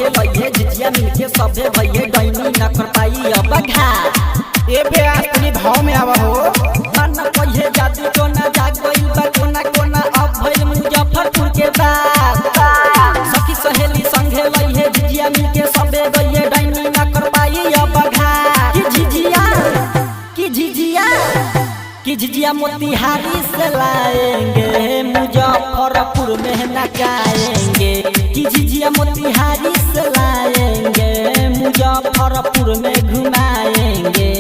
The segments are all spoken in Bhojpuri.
संगे लइहे झिझिया मिलके सबे भइए डैनी न कर पाई अब घा ए बे आस्ती भाव में आवा हो मन कहिए जादू कोना जाग गइल बा कोना कोना अब भइल मुजफ्फरपुर के बात सखी सहेली संगे लइहे झिझिया मिलके सबे भइए डैनी न कर पाई अब घा कि झिझिया मोतिहारी से लाएंगे मुजफ्फरपुर में नचाएंगे कि झिझिया मोतिहारी से लाएंगे मुजफ्फरपुर में घुमाएंगे।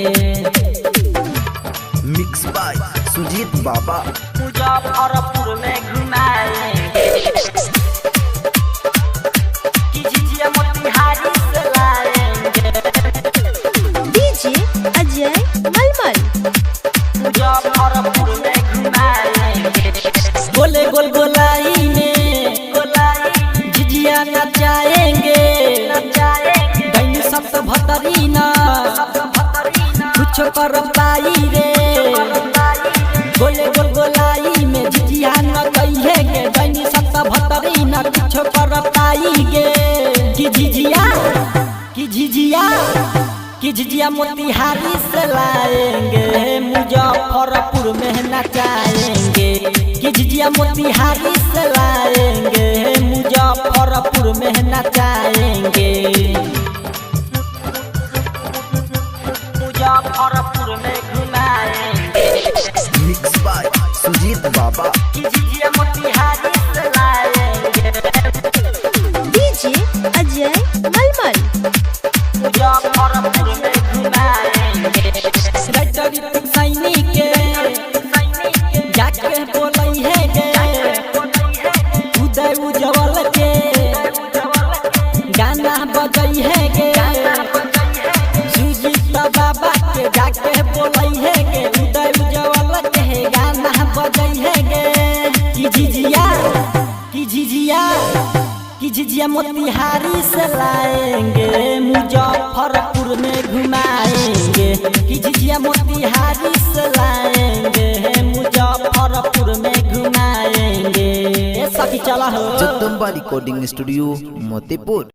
मिक्स बाय सुजीत बाबा मुजफ्फरपुर में घुमाएंगे कि झिझिया मोतिहारी से लाएंगे। डीजे अजय मलमल मुजफ्फरपुर में घुमाएंगे। गोले गोल गोलाई में झिझिया नचाएंगे दैनी सप्त भतरी न कुछ कर पाई रे गोले गोल गोलाई में झिझिया न कहिए दैनी सप्त भतरी न कुछ कर पाई गे कि झिझिया मोतिहारी से लाएंगे मुजफ्फरपुर में नचाएंगे कि झिझिया मोतिहारी से लाएंगे मुजफ्फरपुर में नचाएंगे। मुजफ्फरपुर में घुमाएंगे। मिक्स बाय सुजीत बाबा कि झिझिया मोतिहारी से लाएंगे। डीजे अजय मलमल मुजफ्फरपुर में घुमाएंगे। राइटर सैनिक जाके बोलई है गे उदय उज्जवल के गाना बजई है गे सुजीत बाबा के जाके बोलई है गे उदय उज्जवल के गाना बजई है गे कि झिझिया मोतिहारी से लाएंगे मुजफ्फरपुर में घुमाएंगे कि झिझिया मोतिहारी से लाएंगे मुजफ्फरपुर में घुमाएंगे। सखी चला हो जगदम्बा रिकॉर्डिंग स्टूडियो मोतीपुर।